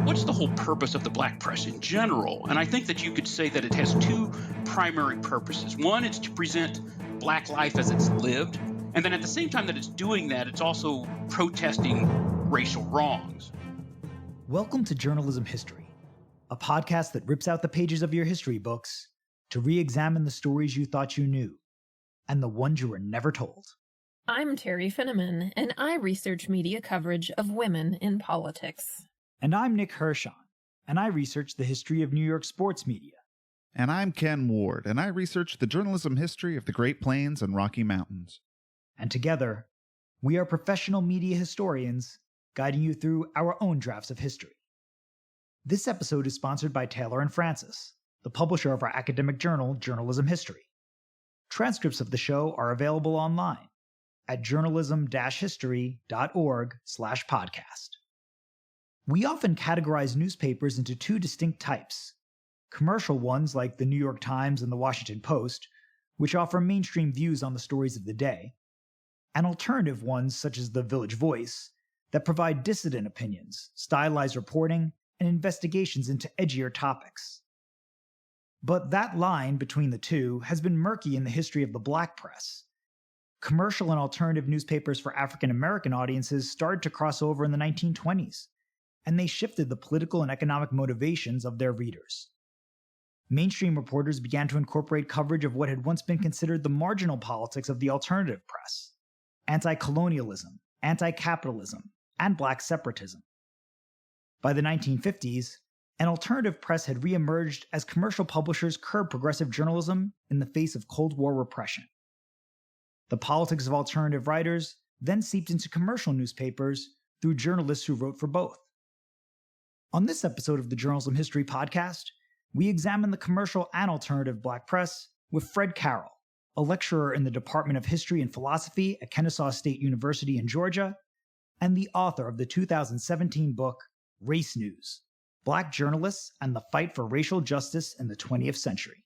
what's the whole purpose of the black press in general? And I think that you could say that it has two primary purposes. One, it's to present black life as it's lived. And then at the same time that it's doing that, it's also protesting racial wrongs. Welcome to Journalism History, a podcast that rips out the pages of your history books to re-examine the stories you thought you knew and the ones you were never told. I'm Terry Finneman, and I research media coverage of women in politics. And I'm Nick Hirshon, and I research the history of New York sports media. And I'm Ken Ward, and I research the journalism history of the Great Plains and Rocky Mountains. And together, we are professional media historians guiding you through our own drafts of history. This episode is sponsored by Taylor & Francis, the publisher of our academic journal, Journalism History. Transcripts of the show are available online at journalism-history.org/podcast. We often categorize newspapers into two distinct types: commercial ones like the New York Times and the Washington Post, which offer mainstream views on the stories of the day, and alternative ones such as the Village Voice, that provide dissident opinions, stylized reporting, and investigations into edgier topics. But that line between the two has been murky in the history of the black press. Commercial and alternative newspapers for African American audiences started to cross over in the 1920s, and they shifted the political and economic motivations of their readers. Mainstream reporters began to incorporate coverage of what had once been considered the marginal politics of the alternative press: anti-colonialism, anti-capitalism, and black separatism. By the 1950s, an alternative press had reemerged as commercial publishers curbed progressive journalism in the face of Cold War repression. The politics of alternative writers then seeped into commercial newspapers through journalists who wrote for both. On this episode of the Journalism History Podcast, we examine the commercial and alternative black press with Fred Carroll, a lecturer in the Department of History and Philosophy at Kennesaw State University in Georgia, and the author of the 2017 book, Race News: Black Journalists and the Fight for Racial Justice in the 20th Century.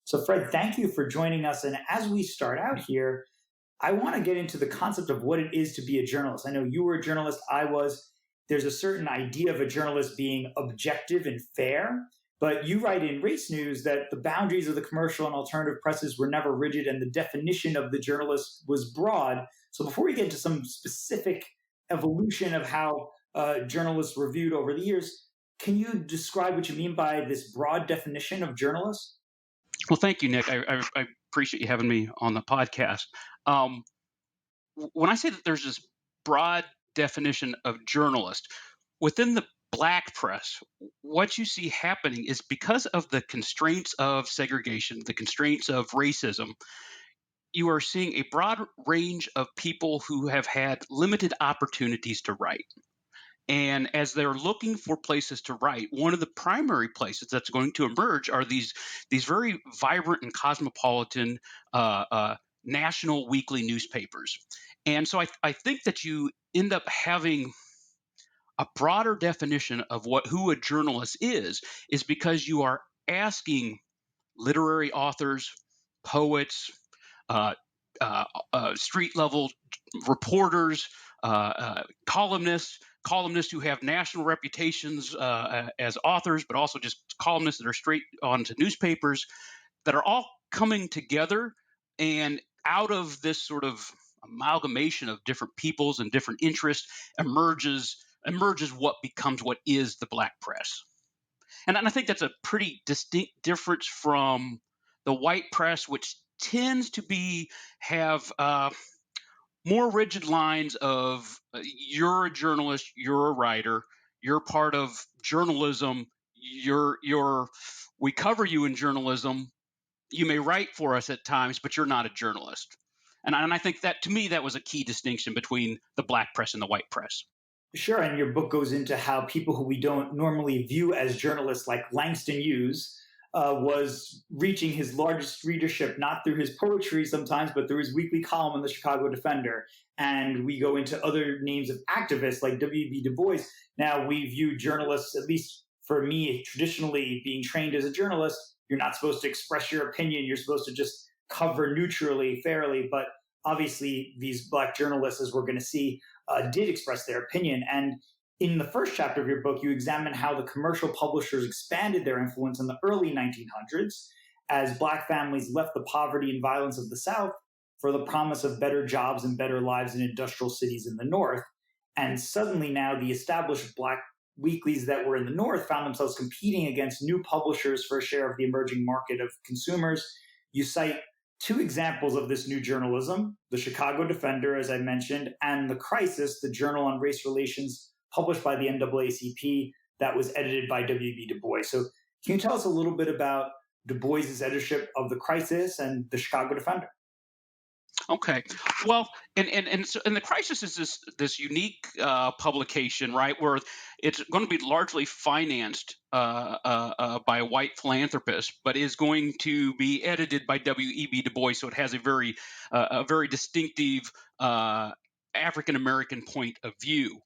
So Fred, thank you for joining us. And as we start out here, I want to get into the concept of what it is to be a journalist. I know you were a journalist, I was. There's a certain idea of a journalist being objective and fair, but you write in Race News that the boundaries of the commercial and alternative presses were never rigid and the definition of the journalist was broad. So before we get into some specific evolution of how journalists were viewed over the years, can you describe what you mean by this broad definition of journalists? Well, thank you, Nick. I appreciate you having me on the podcast. When I say that there's this broad definition of journalist, within the black press, what you see happening is because of the constraints of segregation, the constraints of racism, you are seeing a broad range of people who have had limited opportunities to write. And as they're looking for places to write, one of the primary places that's going to emerge are these very vibrant and cosmopolitan national weekly newspapers. And so I think that you end up having a broader definition of who a journalist is because you are asking literary authors, poets, street level reporters, columnists who have national reputations as authors, but also just columnists that are straight onto newspapers, that are all coming together, and out of this sort of amalgamation of different peoples and different interests emerges what becomes what is the black press. And I think that's a pretty distinct difference from the white press, which tends to have more rigid lines of you're a journalist, you're a writer, you're part of journalism, we cover you in journalism, you may write for us at times, but you're not a journalist. And I think that, to me, that was a key distinction between the black press and the white press. Sure, and your book goes into how people who we don't normally view as journalists, like Langston Hughes, was reaching his largest readership not through his poetry sometimes, but through his weekly column in the Chicago Defender. And we go into other names of activists like W.B. Du Bois. Now, we view journalists, at least for me, traditionally being trained as a journalist, you're not supposed to express your opinion. You're supposed to just cover neutrally, fairly. But obviously, these black journalists, as we're going to see, did express their opinion. And In the first chapter of your book, you examine how the commercial publishers expanded their influence in the early 1900s as Black families left the poverty and violence of the South for the promise of better jobs and better lives in industrial cities in the North. And suddenly now the established Black weeklies that were in the North found themselves competing against new publishers for a share of the emerging market of consumers. You cite two examples of this new journalism: the Chicago Defender, as I mentioned, and The Crisis, the journal on race relations published by the NAACP that was edited by W.B. Du Bois. So can you tell us a little bit about Du Bois's editorship of The Crisis and the Chicago Defender? Okay. Well, and the Crisis is this unique publication, right, where it's going to be largely financed by a white philanthropist, but is going to be edited by W.E.B. Du Bois, so it has a very distinctive African American point of view.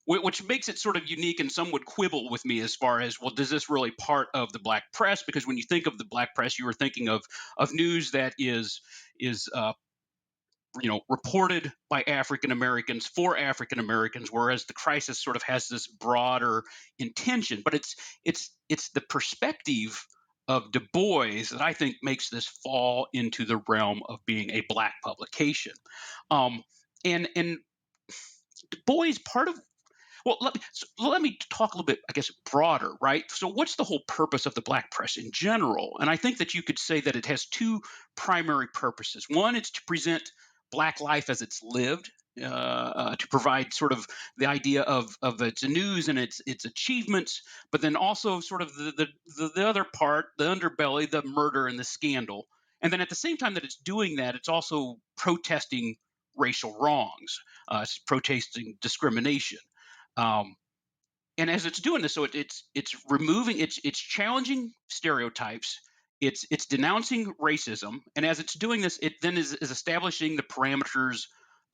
Which makes it sort of unique, and some would quibble with me as far as, well, does this really part of the Black press? Because when you think of the Black press, you are thinking of news that is reported by African Americans for African Americans, whereas the Crisis sort of has this broader intention. But it's the perspective of Du Bois that I think makes this fall into the realm of being a Black publication. And Du Bois, part of well, let me talk a little bit, I guess, broader, right? So, what's the whole purpose of the Black press in general? And I think that you could say that it has two primary purposes. One, it's to present Black life as it's lived, to provide sort of the idea of its news and its achievements, but then also sort of the other part, the underbelly, the murder and the scandal. And then at the same time that it's doing that, it's also protesting racial wrongs, it's protesting discrimination. Um, and as it's doing this, so it's removing, it's challenging stereotypes, it's denouncing racism, and as it's doing this, it then is establishing the parameters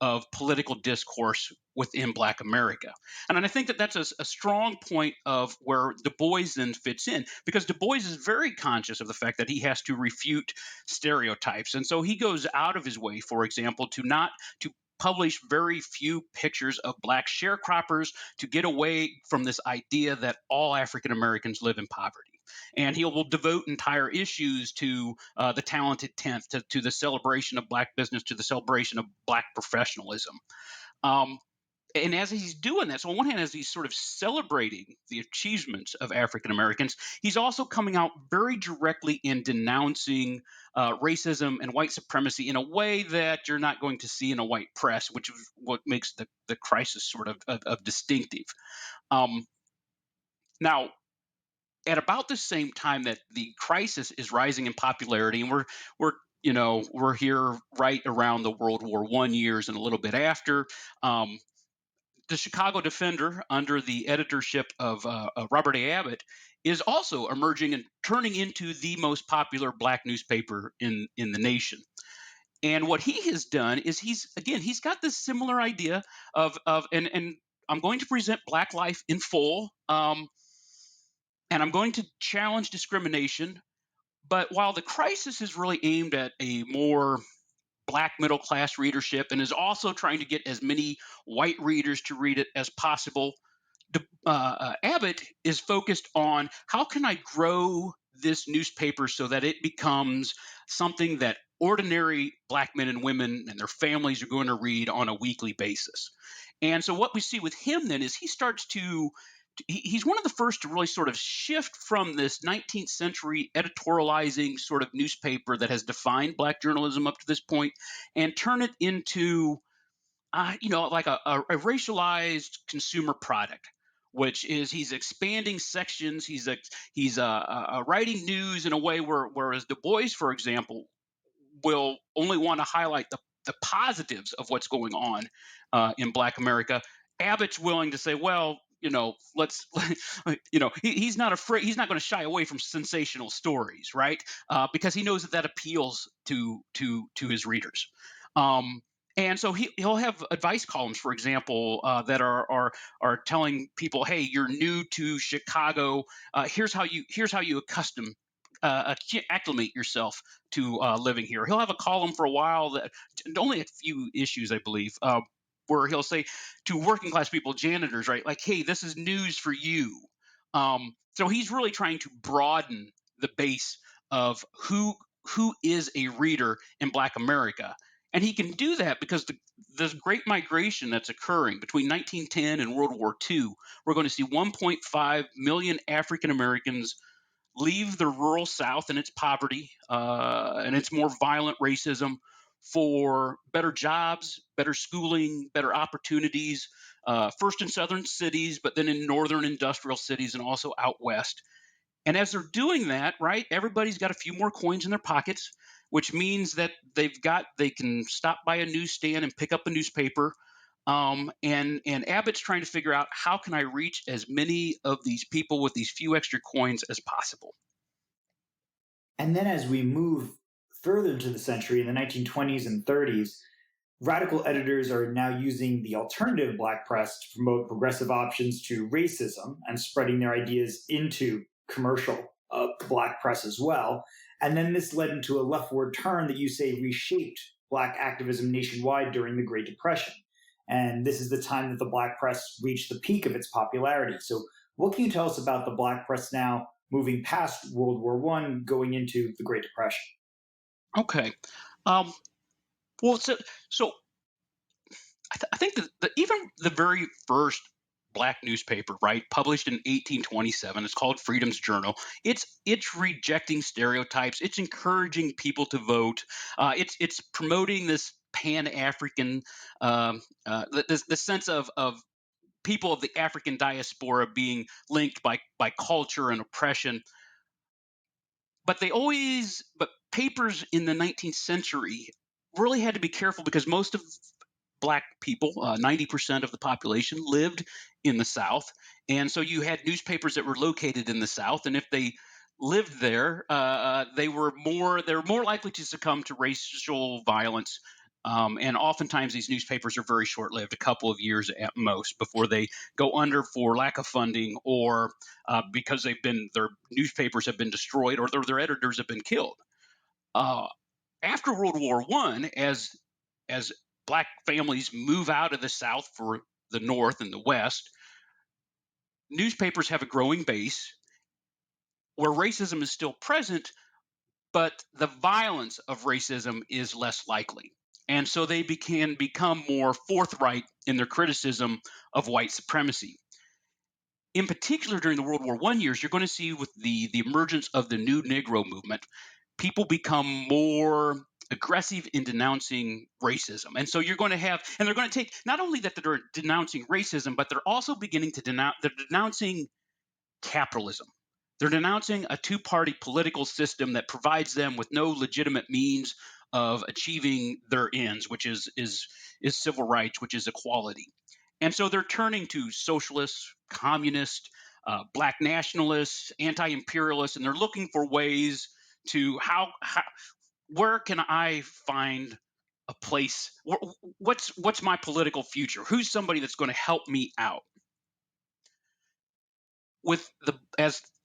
of political discourse within Black America. And I think that that's a strong point of where Du Bois then fits in, because Du Bois is very conscious of the fact that he has to refute stereotypes, and so he goes out of his way, for example, to publish very few pictures of Black sharecroppers, to get away from this idea that all African Americans live in poverty. And he will devote entire issues to the talented tenth, to the celebration of Black business, to the celebration of Black professionalism. Um, and as he's doing that, so on one hand, as he's sort of celebrating the achievements of African Americans, he's also coming out very directly in denouncing racism and white supremacy in a way that you're not going to see in a white press, which is what makes the Crisis sort of distinctive. Um, Now, at about the same time that the Crisis is rising in popularity, and we're here right around the World War I years and a little bit after. The Chicago Defender, under the editorship of Robert A. Abbott, is also emerging and turning into the most popular Black newspaper in the nation. And what he has done is he's got this similar idea and I'm going to present Black life in full, and I'm going to challenge discrimination. But while the Crisis is really aimed at a more Black middle class readership and is also trying to get as many white readers to read it as possible, Abbott is focused on, how can I grow this newspaper so that it becomes something that ordinary Black men and women and their families are going to read on a weekly basis. And so what we see with him then is he's one of the first to really sort of shift from this 19th century editorializing sort of newspaper that has defined Black journalism up to this point, and turn it into like a racialized consumer product, which is, he's expanding sections. He's writing news in a way whereas Du Bois, for example, will only want to highlight the positives of what's going on in Black America. Abbott's willing to say, well, let's, he's not afraid. He's not going to shy away from sensational stories, right? Because he knows that appeals to his readers. And so he'll have advice columns, for example, that are telling people, hey, you're new to Chicago. Here's how you acclimate yourself to living here. He'll have a column for a while, that only a few issues, I believe, where he'll say to working class people, janitors, right? Like, hey, this is news for you. So he's really trying to broaden the base of who is a reader in Black America. And he can do that because the great migration that's occurring between 1910 and World War II, we're going to see 1.5 million African Americans leave the rural South and its poverty and its more violent racism for better jobs, better schooling, better opportunities, first in southern cities, but then in northern industrial cities and also out west. And as they're doing that, right, everybody's got a few more coins in their pockets, which means that they can stop by a newsstand and pick up a newspaper. And Abbott's trying to figure out, how can I reach as many of these people with these few extra coins as possible? And then as we move further into the century, in the 1920s and 30s, radical editors are now using the alternative Black press to promote progressive options to racism and spreading their ideas into commercial Black press as well. And then this led into a leftward turn that you say reshaped Black activism nationwide during the Great Depression. And this is the time that the Black press reached the peak of its popularity. So what can you tell us about the Black press now, moving past World War I, going into the Great Depression? Okay. Um, well, so I think that even the very first Black newspaper, right, published in 1827, it's called Freedom's Journal. It's rejecting stereotypes. It's encouraging people to vote. It's promoting this Pan-African, this sense of people of the African diaspora being linked by culture and oppression. But papers in the 19th century really had to be careful because most of Black people, 90% of the population, lived in the South. And so you had newspapers that were located in the South. And if they lived there, they were more likely to succumb to racial violence. And oftentimes these newspapers are very short-lived, a couple of years at most, before they go under for lack of funding or because their newspapers have been destroyed or their editors have been killed. After World War I, as Black families move out of the South for the North and the West, newspapers have a growing base where racism is still present, but the violence of racism is less likely. And so they can become more forthright in their criticism of white supremacy. In particular, during the World War I years, you're going to see with the emergence of the new Negro movement, people become more aggressive in denouncing racism. And so you're going to have, and they're going to take, not only that they're denouncing racism, but they're also beginning to they're denouncing capitalism. They're denouncing a two-party political system that provides them with no legitimate means of achieving their ends, which is civil rights, which is equality. And so they're turning to socialists, communists, Black nationalists, anti-imperialists, and they're looking for ways to where can I find a place? What's my political future? Who's somebody that's going to help me out? With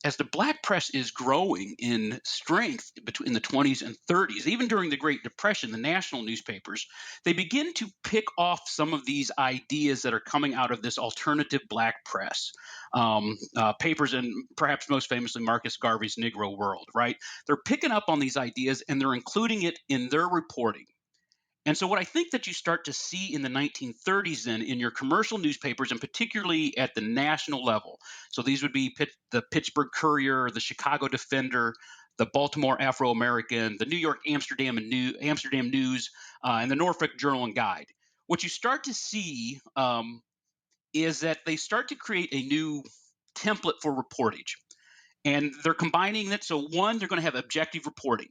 as the Black press is growing in strength between the 20s and 30s, even during the Great Depression, the national newspapers, they begin to pick off some of these ideas that are coming out of this alternative Black press. Papers, and perhaps most famously Marcus Garvey's Negro World, right? They're picking up on these ideas and they're including it in their reporting. And so what I think that you start to see in the 1930s then in your commercial newspapers, and particularly at the national level, so these would be the Pittsburgh Courier, the Chicago Defender, the Baltimore Afro-American, the New York Amsterdam News, and the Norfolk Journal and Guide. What you start to see is that they start to create a new template for reportage. And they're combining it. So one, they're going to have objective reporting.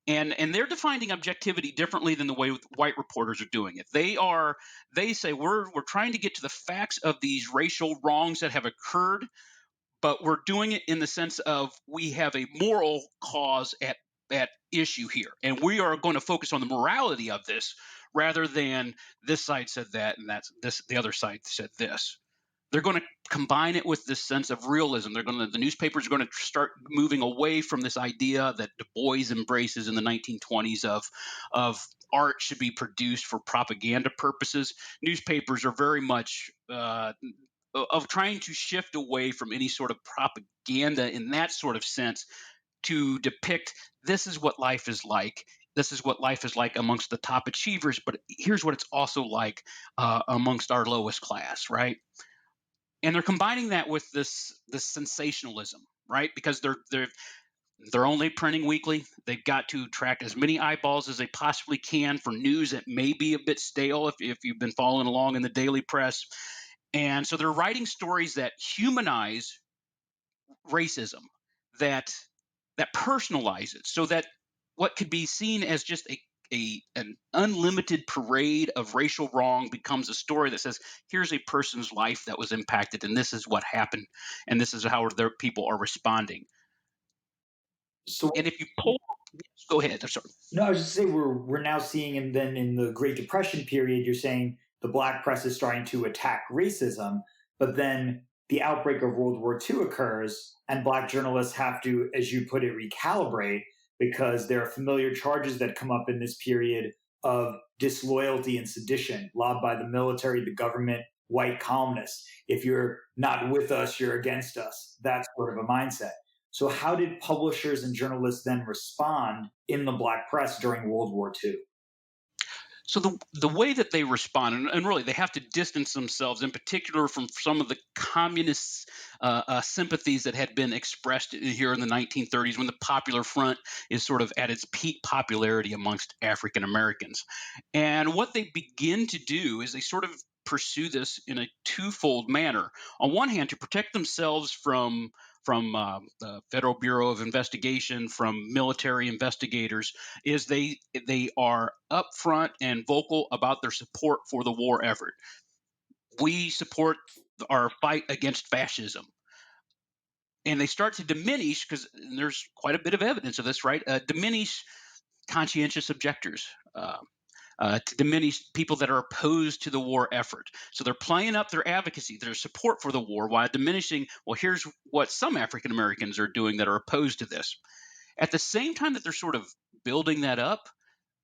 And they're defining objectivity differently than the way white reporters are doing it. They say we're trying to get to the facts of these racial wrongs that have occurred, but we're doing it in the sense of we have a moral cause at issue here, and we are going to focus on the morality of this rather than this side said that and the other side said this. They're going to combine it with this sense of realism. The newspapers are going to start moving away from this idea that Du Bois embraces in the 1920s of art should be produced for propaganda purposes. Newspapers are very much of trying to shift away from any sort of propaganda in that sort of sense to depict this is what life is like. This is what life is like amongst the top achievers, but here's what it's also like amongst our lowest class, right? And they're combining that with this sensationalism, right? Because they're only printing weekly. They've got to attract as many eyeballs as they possibly can for news that may be a bit stale if you've been following along in the daily press. And so they're writing stories that humanize racism, that personalize it, so that what could be seen as just an unlimited parade of racial wrong becomes a story that says, here's a person's life that was impacted, and this is what happened, and this is how their people are responding. So And if you pull, go ahead. I'm sorry. no, I was just saying we're now seeing, and then in the Great Depression period, you're saying the black press is starting to attack racism, but then the outbreak of World War II occurs, and black journalists have to, as you put it, recalibrate because there are familiar charges that come up in this period of disloyalty and sedition, lobbed by the military, the government, white columnists. If you're not with us, you're against us. That's sort of a mindset. So, how did publishers and journalists then respond in the black press during World War II? So the way that they respond, and really they have to distance themselves, in particular, from some of the communist sympathies that had been expressed here in the 1930s, when the Popular Front is sort of at its peak popularity amongst African Americans. And what they begin to do is they sort of pursue this in a twofold manner. On one hand, to protect themselves from the Federal Bureau of Investigation, from military investigators, is they are upfront and vocal about their support for the war effort. We support our fight against fascism. And they start to diminish, because there's quite a bit of evidence of this, right? Diminish conscientious objectors. To diminish people that are opposed to the war effort. So they're playing up their advocacy, their support for the war, while diminishing, well, here's what some African Americans are doing that are opposed to this. At the same time that they're sort of building that up,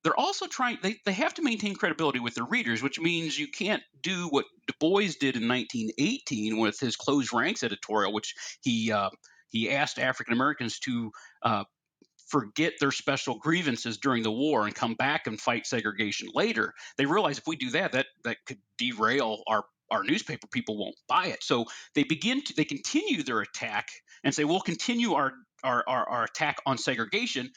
they're also trying, they have to maintain credibility with their readers, which means you can't do what Du Bois did in 1918 with his Closed Ranks editorial, which he asked African Americans to forget their special grievances during the war and come back and fight segregation later. They realize if we do that, that could derail our newspaper. People won't buy it. So they continue their attack and say, we'll continue our attack on segregation.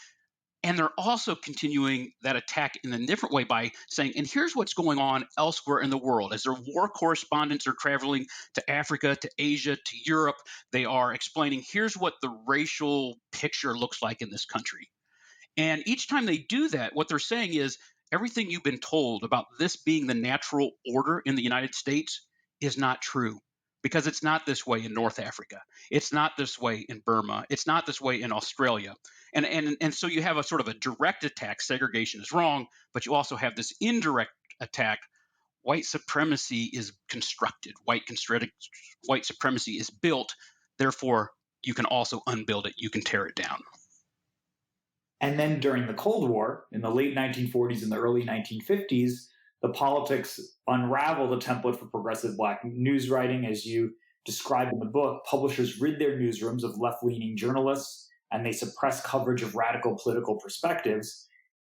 And they're also continuing that attack in a different way by saying, and here's what's going on elsewhere in the world. As their war correspondents are traveling to Africa, to Asia, to Europe, they are explaining, here's what the racial picture looks like in this country. And each time they do that, what they're saying is, everything you've been told about this being the natural order in the United States is not true. Because it's not this way in North Africa. It's not this way in Burma. It's not this way in Australia. And so you have a sort of a direct attack, segregation is wrong, but you also have this indirect attack. White supremacy is constructed. White supremacy is built. Therefore, you can also unbuild it. You can tear it down. And then during the Cold War, in the late 1940s and the early 1950s, the politics unraveled a template for progressive black news writing. As you describe in the book, publishers rid their newsrooms of left-leaning journalists, and they suppress coverage of radical political perspectives.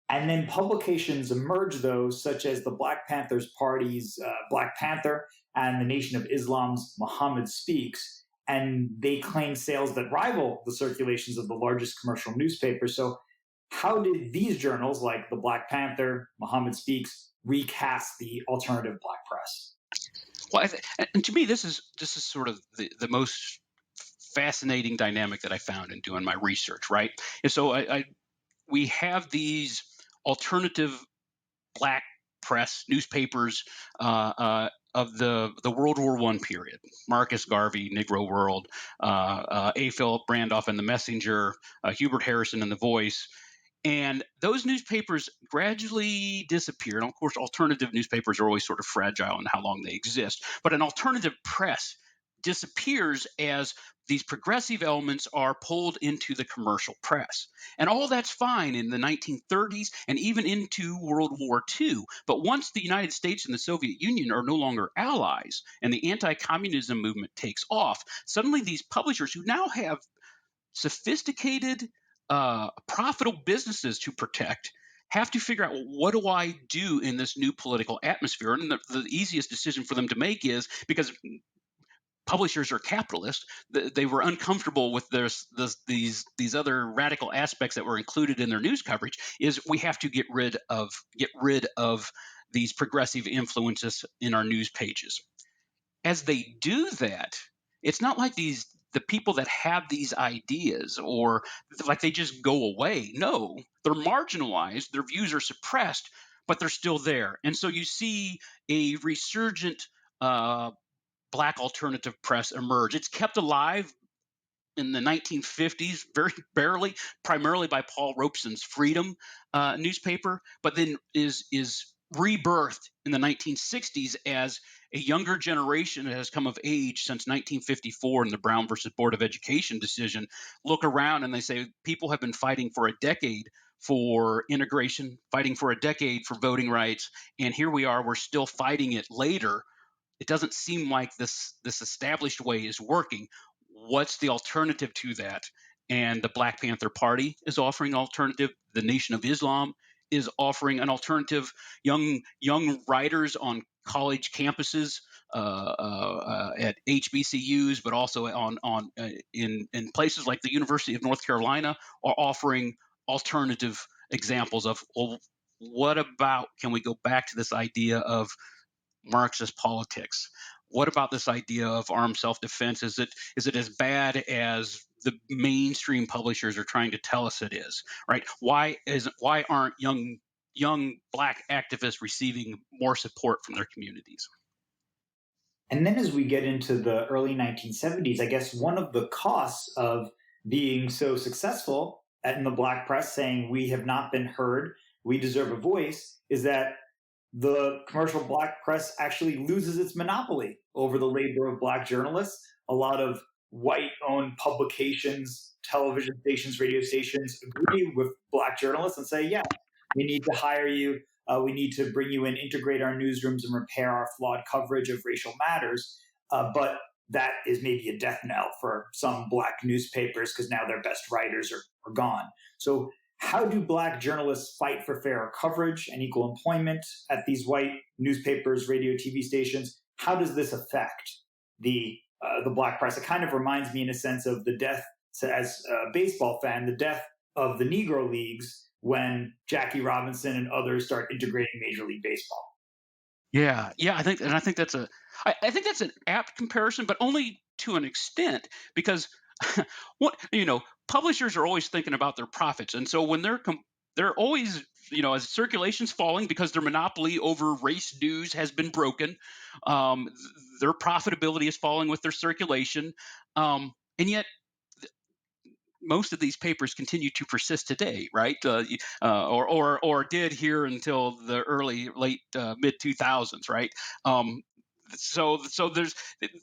And then publications emerged, though, such as the Black Panthers Party's Black Panther and the Nation of Islam's Muhammad Speaks, and they claim sales that rival the circulations of the largest commercial newspapers. So how did these journals, like the Black Panther, Muhammad Speaks, recast the alternative black press? Well, and to me, this is sort of the most fascinating dynamic that I found in doing my research, right? And so we have these alternative black press newspapers of the World War I period: Marcus Garvey, Negro World, A. Philip Randolph and the Messenger, Hubert Harrison and the Voice. And those newspapers gradually disappeared. And of course, alternative newspapers are always sort of fragile in how long they exist. But an alternative press disappears as these progressive elements are pulled into the commercial press. And all that's fine in the 1930s and even into World War II. But once the United States and the Soviet Union are no longer allies and the anti communism movement takes off, suddenly these publishers who now have sophisticated, profitable businesses to protect have to figure out, well, what do I do in this new political atmosphere? And the easiest decision for them to make is, because publishers are capitalists, they were uncomfortable with these other radical aspects that were included in their news coverage, is we have to get rid of these progressive influences in our news pages. As they do that, it's not like the people that have these ideas or like they just go away. No, they're marginalized, their views are suppressed, but they're still there. And so you see a resurgent Black alternative press emerge. It's kept alive in the 1950s, very barely, primarily by Paul Robeson's Freedom newspaper, but then is rebirthed in the 1960s as a younger generation that has come of age since 1954 in the Brown versus Board of Education decision look around and they say people have been fighting for a decade for integration, fighting for a decade for voting rights, and here we are, we're still fighting it later. It doesn't seem like this established way is working. What's the alternative to that? And the Black Panther Party is offering an alternative. The Nation of Islam is offering an alternative. Young writers on college campuses, at HBCUs, but also in places like the University of North Carolina, are offering alternative examples of, well, what about, can we go back to this idea of Marxist politics? What about this idea of armed self-defense? Is it as bad as the mainstream publishers are trying to tell us it is? Right? Why aren't young Black activists receiving more support from their communities? And then as we get into the early 1970s, I guess one of the costs of being so successful in the Black press, saying we have not been heard, we deserve a voice, is that the commercial Black press actually loses its monopoly over the labor of Black journalists. A lot of white-owned publications, television stations, radio stations agree with Black journalists and say, yeah, we need to hire you. We need to bring you in, integrate our newsrooms, and repair our flawed coverage of racial matters. But that is maybe a death knell for some Black newspapers because now their best writers are gone. So how do Black journalists fight for fairer coverage and equal employment at these white newspapers, radio, TV stations? How does this affect the Black press? It kind of reminds me, in a sense, of the death, as a baseball fan, the death of the Negro Leagues when Jackie Robinson and others start integrating Major League Baseball. Yeah, I think that's I think that's an apt comparison, but only to an extent, because publishers are always thinking about their profits, and so when they're always, as circulation's falling because their monopoly over race news has been broken, um, their profitability is falling with their circulation, and yet most of these papers continue to persist today, right? Or did here until the late mid 2000s, right? So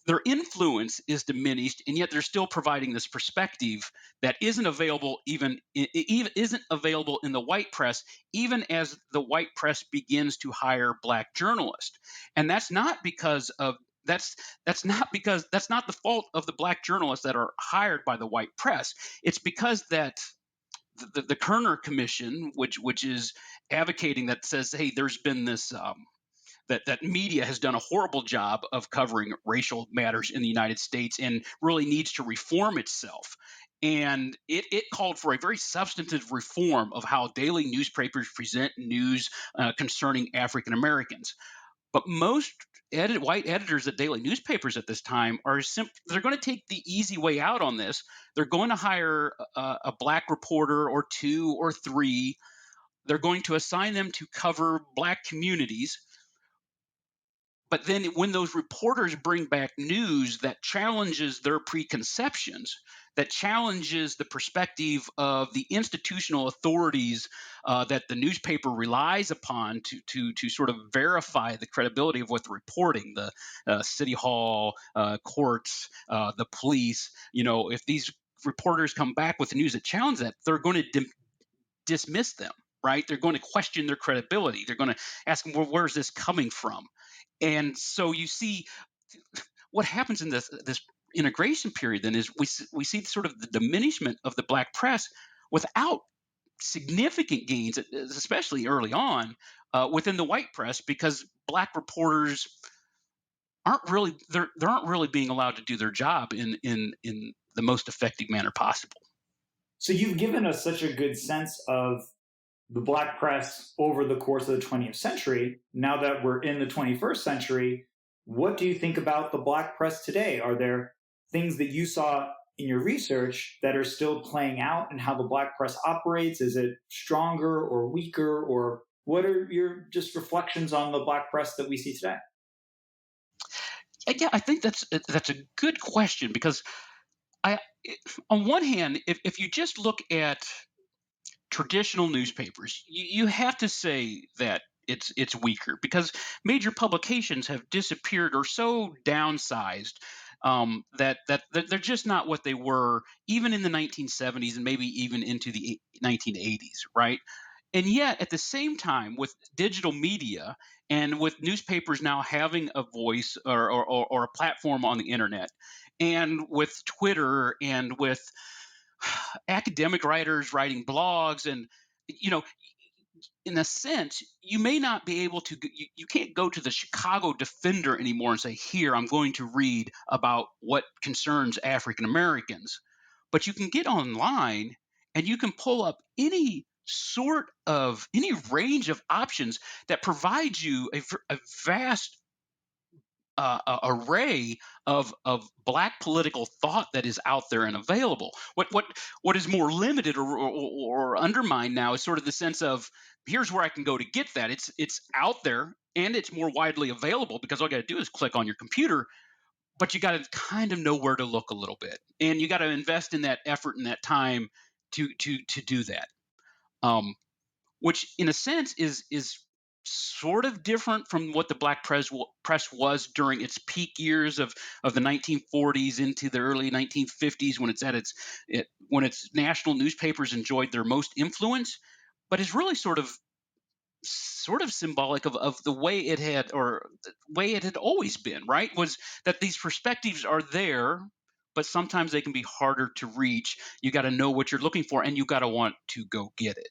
their influence is diminished, and yet they're still providing this perspective that isn't available even isn't available in the white press, even as the white press begins to hire Black journalists. And that's not because of that's not the fault of the Black journalists that are hired by the white press. It's because that the Kerner Commission, which is advocating, that says, hey, there's been this that media has done a horrible job of covering racial matters in the United States and really needs to reform itself. And it called for a very substantive reform of how daily newspapers present news concerning African Americans. But most white editors at daily newspapers at this time they're going to take the easy way out on this. They're going to hire a Black reporter or two or three. They're going to assign them to cover Black communities. But then when those reporters bring back news that challenges their preconceptions, that challenges the perspective of the institutional authorities that the newspaper relies upon to sort of verify the credibility of what they're reporting, the city hall, courts, the police. If these reporters come back with news that challenge that, they're going to dismiss them, right? They're going to question their credibility. They're going to ask them, well, where's this coming from? And so you see what happens in this integration period then is we see sort of the diminishment of the black press without significant gains, especially early on within the white press, because black reporters aren't really being allowed to do their job in the most effective manner possible. So you've given us such a good sense of the black press over the course of the 20th century. Now that we're in the 21st century, what do you think about the black press today? Are there things that you saw in your research that are still playing out and how the black press operates? Is it stronger or weaker, or what are your just reflections on the black press that we see today? Yeah, I think that's a good question, because I, on one hand, if you just look at traditional newspapers, you have to say that it's weaker, because major publications have disappeared or so downsized that they're just not what they were even in the 1970s and maybe even into the 1980s, right? And yet, at the same time, with digital media and with newspapers now having a voice or a platform on the internet, and with Twitter and with academic writers writing blogs, and you know in a sense you may not be able to you can't go to the Chicago Defender anymore and say, here, I'm going to read about what concerns African Americans. But you can get online and you can pull up any range of options that provides you a vast array of black political thought that is out there and available. What is more limited or undermined now is sort of the sense of, here's where I can go to get that. It's out there and it's more widely available, because all you got to do is click on your computer. But you got to kind of know where to look a little bit, and you got to invest in that effort and that time to do that. Which in a sense is sort of different from what the black press was during its peak years of the 1940s into the early 1950s, when when its national newspapers enjoyed their most influence, but is really sort of symbolic of the way it had, or the way it had always been, right? Was that these perspectives are there, but sometimes they can be harder to reach. You got to know what you're looking for, and you got to want to go get it.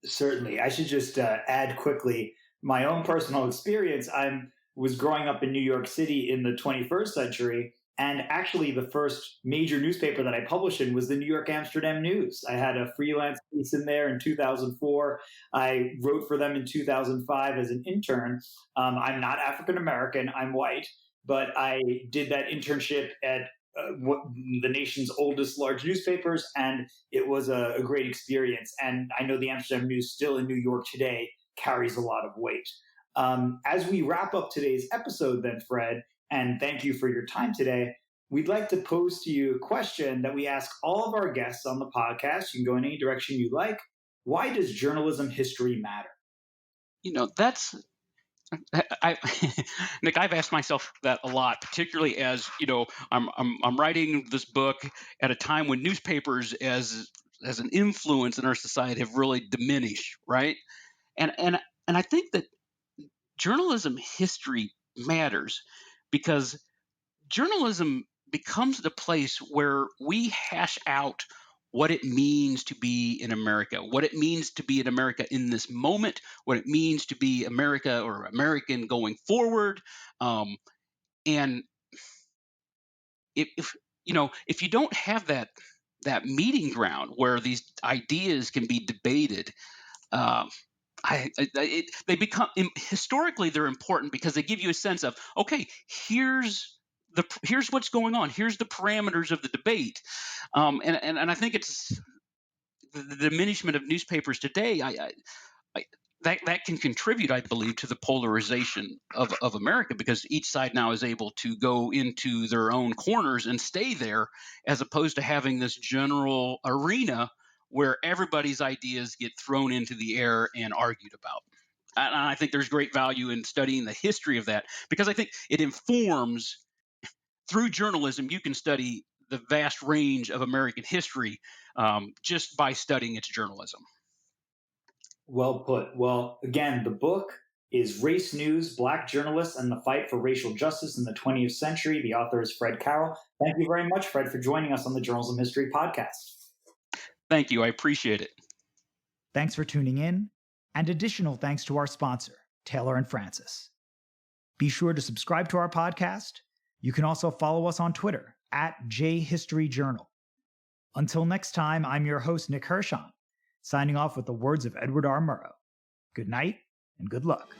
Certainly. I should just add quickly my own personal experience. I was growing up in New York City in the 21st century, and actually the first major newspaper that I published in was the New York Amsterdam News. I had a freelance piece in there in 2004. I wrote for them in 2005 as an intern. I'm not African American, I'm white, but I did that internship at the nation's oldest large newspapers, and it was a great experience. And I know the Amsterdam News, still in New York today, carries a lot of weight. As we wrap up today's episode, then, Fred, and thank you for your time today, we'd like to pose to you a question that we ask all of our guests on the podcast. You can go in any direction you like. Why does journalism history matter? That's I Nick, I've asked myself that a lot, particularly as I'm writing this book at a time when newspapers as an influence in our society have really diminished, right? And I think that journalism history matters, because journalism becomes the place where we hash out what it means to be in America, what it means to be in America in this moment, what it means to be America or American going forward. And if you don't have that meeting ground where these ideas can be debated, um, they become, historically they're important, because they give you a sense of, okay, here's what's going on, here's the parameters of the debate. And I think it's the diminishment of newspapers today. that can contribute, I believe, to the polarization of America, because each side now is able to go into their own corners and stay there, as opposed to having this general arena where everybody's ideas get thrown into the air and argued about. And I think there's great value in studying the history of that, because I think it informs. Through journalism, you can study the vast range of American history, just by studying its journalism. Well put. Well, again, the book is Race News, Black Journalists and the Fight for Racial Justice in the 20th Century. The author is Fred Carroll. Thank you very much, Fred, for joining us on the Journalism History Podcast. Thank you. I appreciate it. Thanks for tuning in, and additional thanks to our sponsor, Taylor & Francis. Be sure to subscribe to our podcast. You can also follow us on Twitter @JHistoryJournal. Until next time, I'm your host, Nick Hirshon, signing off with the words of Edward R. Murrow. Good night and good luck.